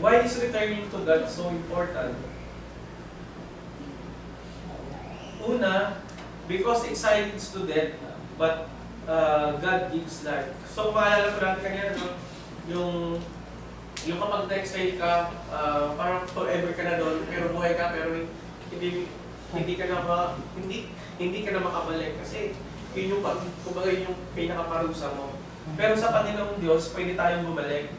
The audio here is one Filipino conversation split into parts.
Why is returning to God so important? Una, because exile leads to death, but God gives life. So, maalala ko natin kanina, no? Yung kapag na-exile ka, parang forever ka na doon, pero buhay ka, pero hindi ka na makabalik. Kasi yun yung, kumbaga yun yung pinakaparusa mo. Pero sa Panginoong Diyos, pwede tayong bumalik.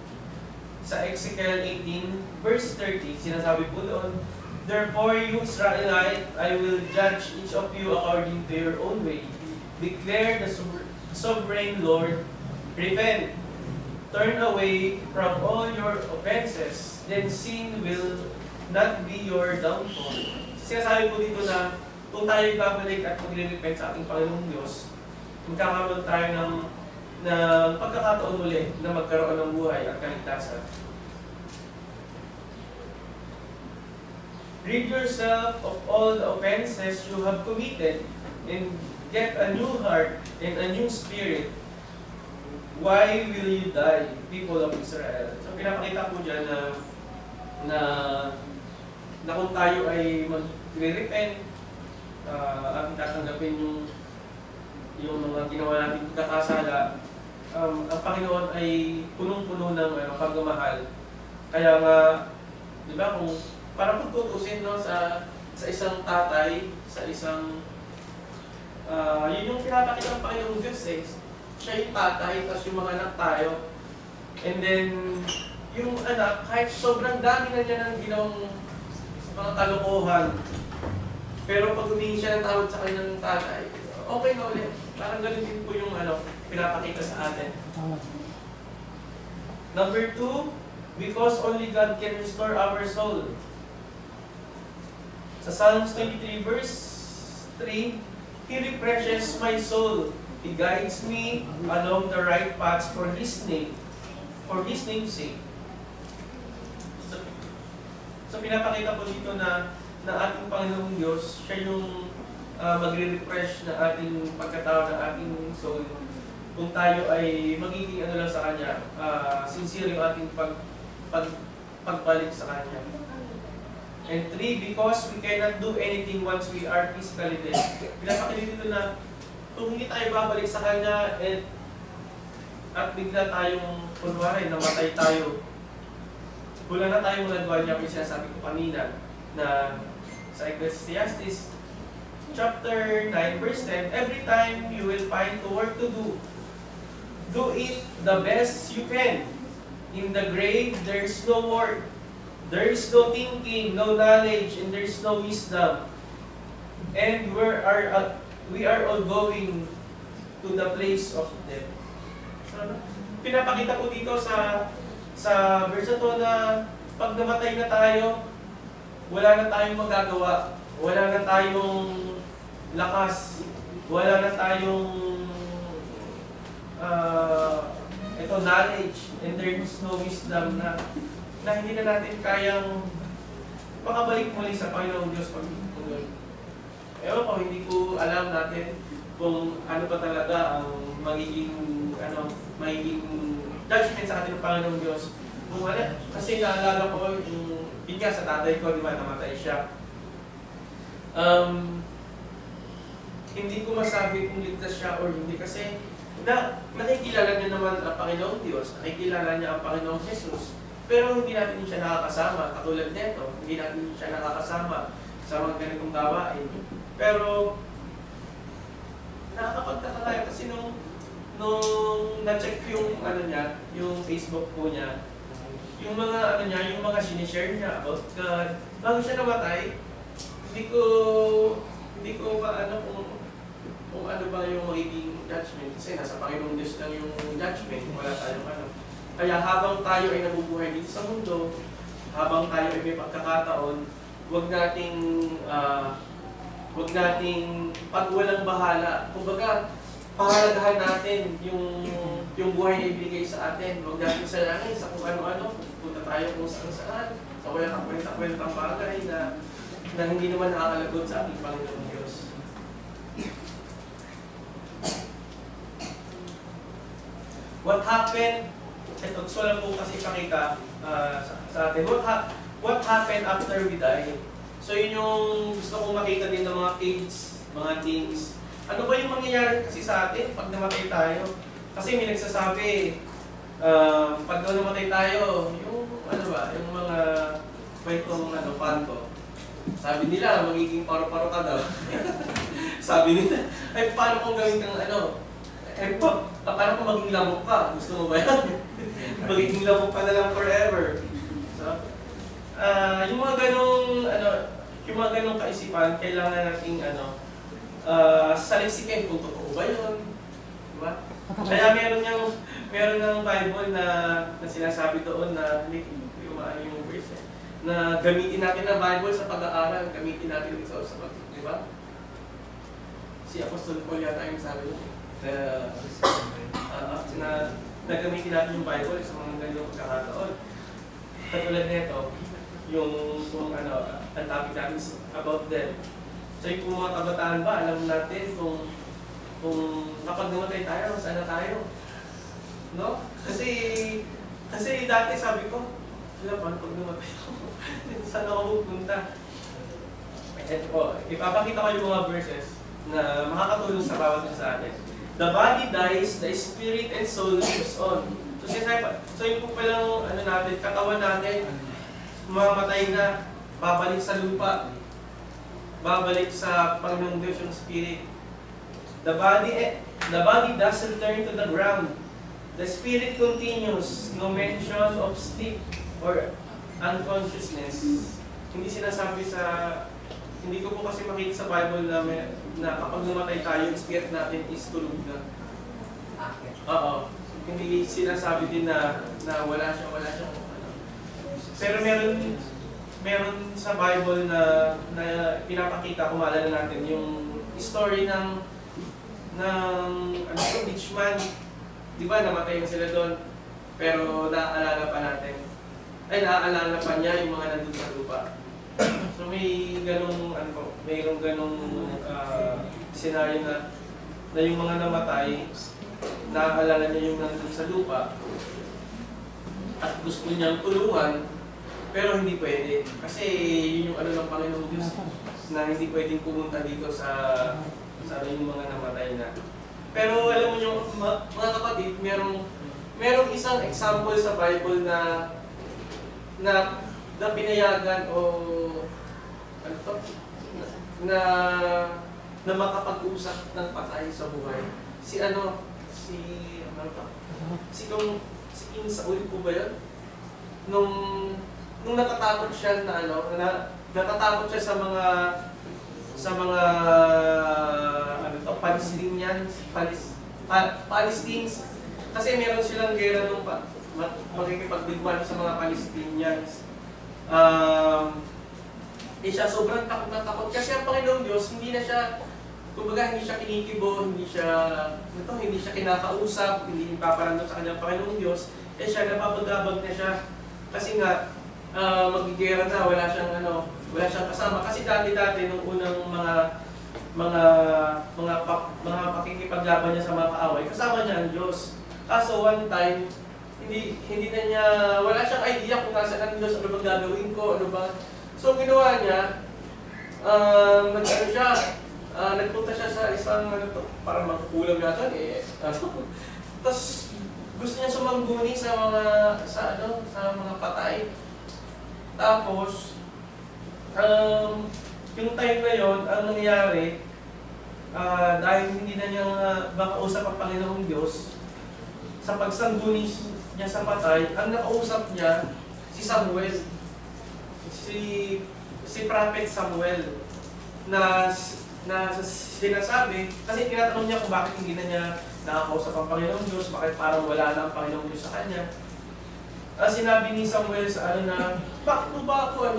Sa Ezekiel 18, verse 30, sinasabi po doon, "Therefore, you Israelite, I will judge each of you according to your own way. Declare the sovereign Lord, repent, turn away from all your offenses, then sin will not be your downfall." Sinasabi po dito na kung tayo babalik at magre-repent sa ating Panginoong Diyos, magkakaroon tayo ng pagkakataon ulit na magkaroon ng buhay at kaligtasan. Rid yourself of all the offenses you have committed and get a new heart and a new spirit. Why will you die, people of Israel? So pinapakita po dyan na kung tayo ay magre-repent, at tatanggapin yung mga ginawa natin pagkakasala, ang Panginoon ay punong-puno ng pagmamahal. Kaya nga, di ba, kung parang kung tutusin, no, sa isang tatay, sa isang yun yung pinapakita ng Panginoong Diyos eh. Siya yung tatay, tapos yung mga anak tayo. And then, yung anak, kahit sobrang dami na niya ng ginawang mga kalokohan, pero pag humingi siya ng tawad sa kanyang tatay, okay na ulit. Parang ganun din po yung pinapakita sa atin. Number 2, because only God can restore our soul. Sa Psalms 23 verse 3, He refreshes my soul. He guides me along the right paths for His name, for His name's sake. So pinapakita po dito na ating Panginoong Diyos, siya yung magre-refresh na ating pagkatao, ng ating soul. Kung tayo ay magiging lang sa Kanya, sincere yung ating pagbalik sa Kanya. And 3, because we cannot do anything once we are physically dead. Pinapakita dito na kung hindi tayo babalik sa Kanya at bigla tayong kunwari, namatay tayo, wala na tayong nagawa niya, kasi sinasabi ko kanina na sa Ecclesiastes chapter 9 verse 10, every time you will find work to do, do it the best you can. In the grave, there is no work, there is no thinking, no knowledge, and there is no wisdom. And we are all going to the place of death. Pinapakita ko dito sa verse to na pag namatay na tayo, wala na tayong magagawa, wala na tayong lakas, wala na tayong knowledge, and there is no wisdom na hindi na natin kayang makabalik muli sa Panginoong Diyos pag tuloy. Ewan ko, hindi ko alam natin kung ano pa talaga ang magiging judgment sa ating Panginoong Diyos. Kung wala, kasi naalala ko yung bigla sa tatay ko, di ba, namatay siya. Hindi ko masabi kung ligtas siya o hindi kasi nakikilala niya naman ang Panginoong Diyos, nakikilala niya ang Panginoong Jesus, pero hindi natin siya nakakasama. Katulad nito, hindi natin siya nakakasama sa mga ganitong gawain. Pero nakakapagtaka tayo kasi nung na-check yung yung Facebook po niya, yung mga yung mga sinishare niya about God, bago siya namatay, hindi ko kung ano ba yung magiging judgment. Kasi nasa Panginoong Diyos lang yung judgment, wala tayong Kaya habang tayo ay nabubuhay dito sa mundo, habang tayo ay may pagkakataon, huwag nating pagwalang bahala. Kumbaga, pahalagahan natin yung buhay na ibigay sa atin. Huwag natin salangin sa kung ano-ano, punta tayo kung saan-saan, sa walang kwenta-kwentang bagay na hindi naman nakakalagot sa ating Panginoong Diyos. What happened ito gusto lang po kasi ipakita sa atin. What happened after we die? So yun yung gusto kong makita din ng mga kids, mga teens. Ano ba yung mangyayari kasi sa atin pag namatay tayo? Kasi may nagsasabi, pag daw namatay tayo, yung ano ba, yung mga kwentong panto. Sabi nila, magiging paro-paro ka daw. Sabi nila, ay paano kung gawin kang paano kung maging lamok ka? Gusto mo ba yan? Magiging lamok ka na lang forever. So, yung mga ganong kaisipan, kailangan nating salisikin kung totoo ba yun. Diba? Kaya meron ng Bible na sinasabi doon na yung verse na gamitin natin ang Bible sa pag-aaral, gamitin natin ito sa di ba? Si Apostol Paul yata yung sabi doon. Na gamitin natin yung Bible sa mga ganitong pagkakataon. Katulad nito, yung ang topic natin is about death. So yung mga kabataan ba, alam natin kung kapag namatay tayo, saan na tayo? No? Kasi dati sabi ko, paano pag namatay ako? Saan ako pupunta? Ipapakita ko yung mga verses na makakatulong sa bawat isa sa atin. The body dies, the spirit and soul lives on. So yung po palang natin, katawan natin, mamatay na, babalik sa lupa, babalik sa Panginoong Diyos yung spirit. The body does return to the ground. The spirit continues, no mention of sleep or unconsciousness. Hindi sinasabi hindi ko po kasi makita sa Bible na kapag namatay tayo, yung spirit natin is tulog na. Oo. Hindi sinasabi din na wala siyang Pero meron sa Bible na pinapakita, kung maalala natin, yung story ng rich man. Di ba, namatay sila doon, pero naaalala pa niya yung mga nandun sa lupa. So may mayroong ganong senaryo na yung mga namatay, naaalala niya yung nandun sa lupa, at gusto niyang tulungan, pero hindi pwede. Kasi yun yung ng Panginoon Diyos, na hindi pwedeng pumunta dito sa yung mga namatay na. Pero alam mo yung mga kapatid, merong isang example sa Bible na pinayagan o na makapag-usap ng patay sa buhay. Si King Saul po ba yun? Nung natatakot siya natatakot siya sa mga Palestinians. Kasi meron silang gera nung makikipagdigmaan sa mga Palestinians. Siya sobrang takot na takot kasi ang Panginoong Diyos hindi siya kinikibo, hindi siya kinakausap, hindi paparandot sa kanyang Panginoong Diyos. Siya napapagabag na siya kasi nga magigera na, wala siyang kasama. Kasi dati nung unang mga pakikipaglaban niya sa mga kaaway, kasama niya ang Diyos. Kaso one time, hindi na niya, wala siyang idea kung nasaan ang Diyos, ano bang gagawin ko, ano ba. So ginawa niya, nagpunta siya sa isang para magkukulam natin Tapos gusto niya sumangguni sa mga patay. Tapos yung time na yon, ang nangyari, dahil hindi na niya makausap ang Panginoong Diyos, sa pagsangguni niya sa patay, ang nakausap niya si Samuel, si Prophet Samuel, na sinasabi, kasi tinatanong niya kung bakit hindi na niya nakakausap ang Panginoong Diyos, bakit parang wala na ang Panginoong Diyos sa kanya. Sinabi ni Samuel sa bakit mo ba ako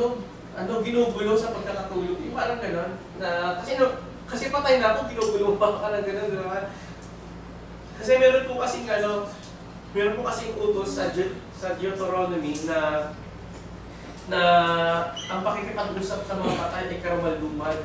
ginugulo sa pagkakatulog? Yung parang gano'n, kasi patay na ako, ginugulo pa ka ng gano'n, diba? Kasi meron po kasing utos sa Deuteronomy na ang pakikipag-usap sa mga patay ay karumal-dumal.